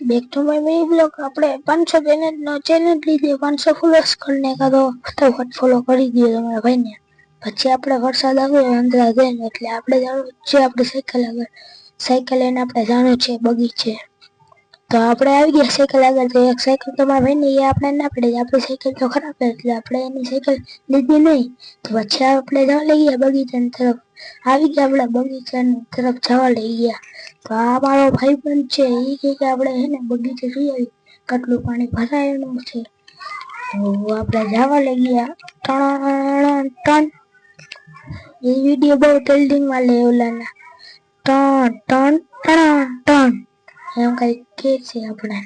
back to my mini blog આપણે 500 challenge લીધી 500 followers કરને કાતો ફટાફટ ફોલો કરી દીધો તમારા ભાઈને પછી આપણે વરસાદ આવ્યો અંદરા જઈને એટલે આપણે જાણું છે આપણે સાયકલ લઈને આપણે જાણું છે બગીચે તો આપણે આવી ગયા સાયકલ આગળ તો એક સાયકલ તમારા ભાઈને એ આપણે ના પડે આપણી સાયકલ તો ખરાબ છે એટલે આપણે એની સાયકલ લીધી નહીં તો પછી આપણે જવા લઈ ગયા બગીચાની તરફ આવી ગયા આપણે બગીચાની તરફ જવા લઈ ગયા તો આ મારો ભાઈબંધ છે એ કે આપણે હે ને બગીચે જઈ આવી કેટલું પાણી ભરાયેલું છે તો આપણે જવા લઈ ગયા ટણ એ વિડીયો બહુ ટ્રેન્ડિંગમાં લે ઓલાના ટણ ટણ ટણ એમ કઈ કે છે આપણે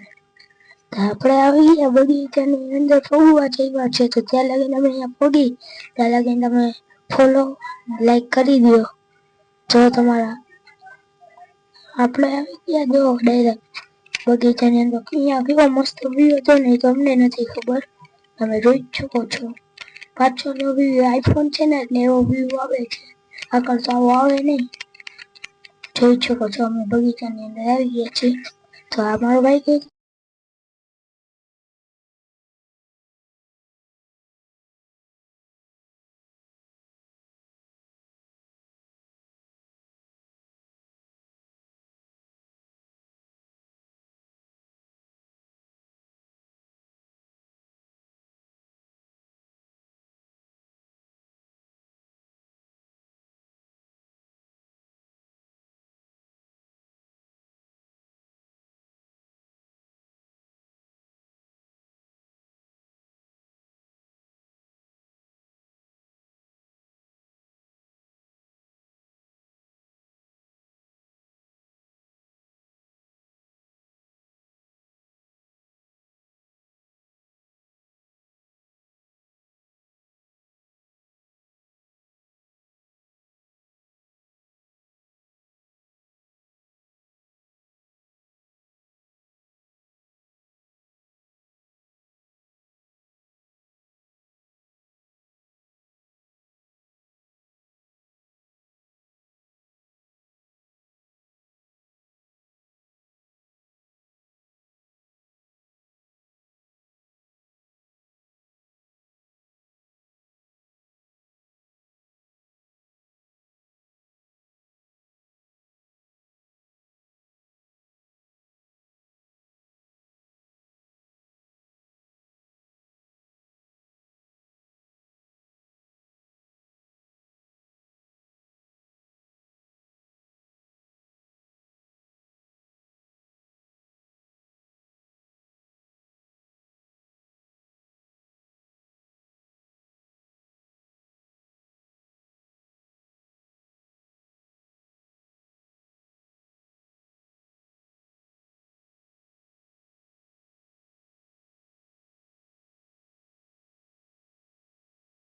આપણે આવી ગયા બગીચાની અંદર ફોગવા જઈવા છે તો ત્યાં લગીને અમે અહીંયા ફોગી ત્યાં લગીને તમે ફોલો લાઈક કરી દો જો તમારા આપણે આવી ગયા જો ડાયરેક્ટ બગીચાની અંદર અહીંયા કેવો મસ્ત વ્યૂ હતો ને તો અમને નથી ખબર તમે જોઈ શકો છો પાછળનો વ્યૂ આઈફોન છે ને એટલે એવો વ્યૂ આવે છે આગળ તો આવો આવે નહીં જોઈ શકો છો અમે બગીચાની અંદર આવી ગયા છીએ તો આ મારો ભાઈ કે